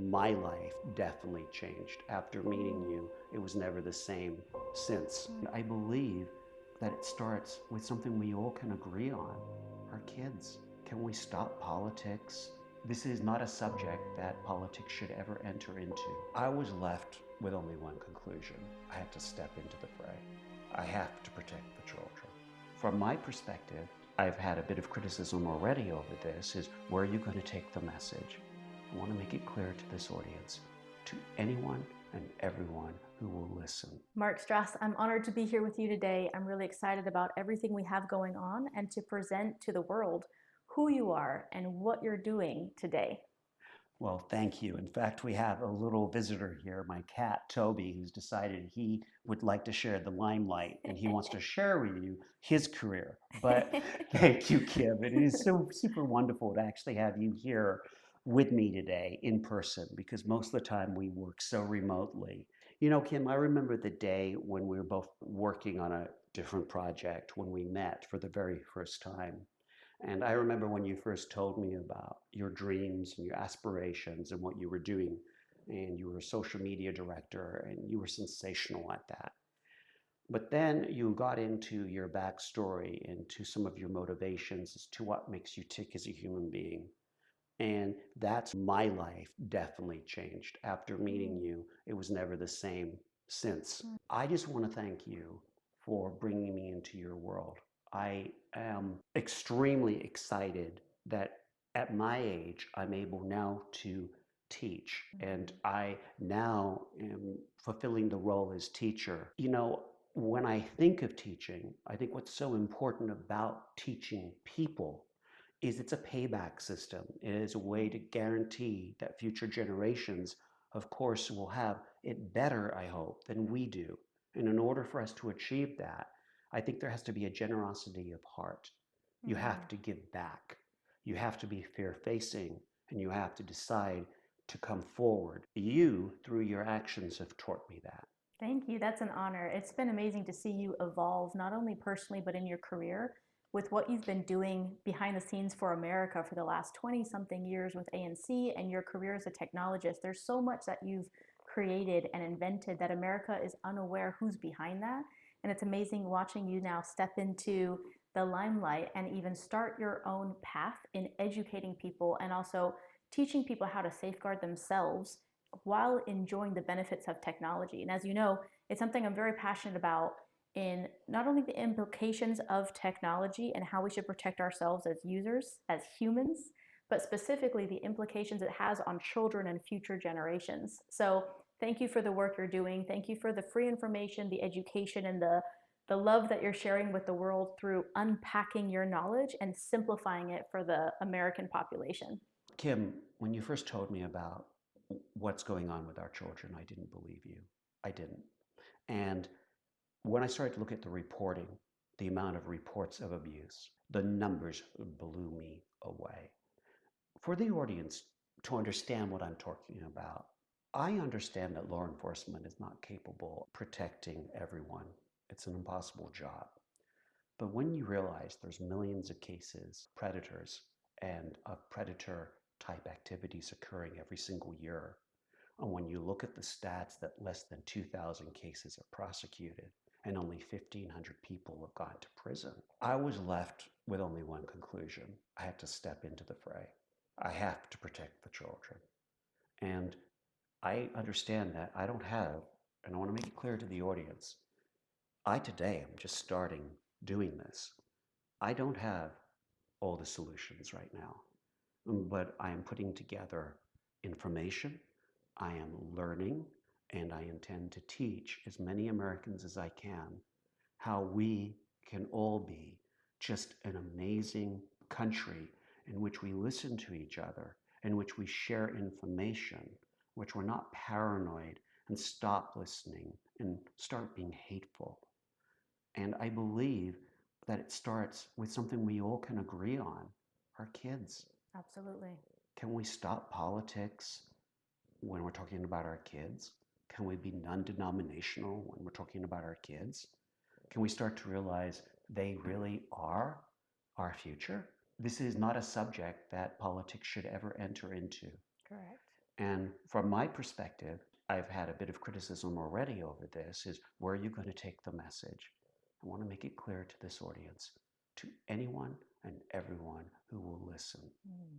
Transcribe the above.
My life definitely changed. After meeting you, it was never the same since. I believe that it starts with something we all can agree on, our kids. Can we stop politics? This is not a subject that politics should ever enter into. I was left with only one conclusion. I have to step into the fray. I have to protect the children. From my perspective, I've had a bit of criticism already over this, is where are you going to take the message? I want to make it clear to this audience, to anyone and everyone who will listen. Mark Stross, I'm honored to be here with you today. I'm really excited about everything we have going on and to present to the world who you are and what you're doing today. Well, thank you. In fact, we have a little visitor here, my cat, Toby, who's decided he would like to share the limelight and he wants to share with you his career. But thank you, Kim. It is so super wonderful to actually have you here with me today in person because most of the time we work so remotely. You know, Kim, I remember the day when we were both working on a different project when we met for the very first time. And I remember when you first told me about your dreams and your aspirations and what you were doing. And you were a social media director and you were sensational at that. But then you got into your backstory, into some of your motivations as to what makes you tick as a human being. And that's my life definitely changed. After meeting you, it was never the same since. I just want to thank you for bringing me into your world. I am extremely excited that at my age, I'm able now to teach. And I now am fulfilling the role as teacher. You know, when I think of teaching, I think what's so important about teaching people is it's a payback system. It is a way to guarantee that future generations, of course, will have it better, I hope, than we do. And in order for us to achieve that, I think there has to be a generosity of heart. You have to give back. You have to be fear-facing, and you have to decide to come forward. You, through your actions, have taught me that. Thank you. That's an honor. It's been amazing to see you evolve, not only personally, but in your career with what you've been doing behind the scenes for America for the last 20 something years with ANC and your career as a technologist. There's so much that you've created and invented that America is unaware who's behind that. And it's amazing watching you now step into the limelight and even start your own path in educating people and also teaching people how to safeguard themselves while enjoying the benefits of technology. And as you know, it's something I'm very passionate about in not only the implications of technology and how we should protect ourselves as users, as humans, but specifically the implications it has on children and future generations. So thank you for the work you're doing. Thank you for the free information, the education, and the love that you're sharing with the world through unpacking your knowledge and simplifying it for the American population. Kim, when you first told me about what's going on with our children, I didn't believe you. I didn't. And when I started to look at the reporting, the amount of reports of abuse, the numbers blew me away. For the audience to understand what I'm talking about, I understand that law enforcement is not capable of protecting everyone. It's an impossible job. But when you realize there's millions of cases, predators, and of predator type activities occurring every single year, and when you look at the stats that less than 2,000 cases are prosecuted and only 1,500 people have gone to prison, I was left with only one conclusion. I have to step into the fray. I have to protect the children. And I understand that I don't have, and I want to make it clear to the audience, I today am just starting doing this. I don't have all the solutions right now, but I am putting together information, I am learning, and I intend to teach as many Americans as I can how we can all be just an amazing country in which we listen to each other, in which we share information, which we're not paranoid and stop listening and start being hateful. And I believe that it starts with something we all can agree on, our kids. Absolutely. Can we stop politics when we're talking about our kids? Can we be non-denominational when we're talking about our kids? Can we start to realize they really are our future? This is not a subject that politics should ever enter into. Correct. And from my perspective, I've had a bit of criticism already over this, is where are you going to take the message? I want to make it clear to this audience, to anyone and everyone who will listen. Mm.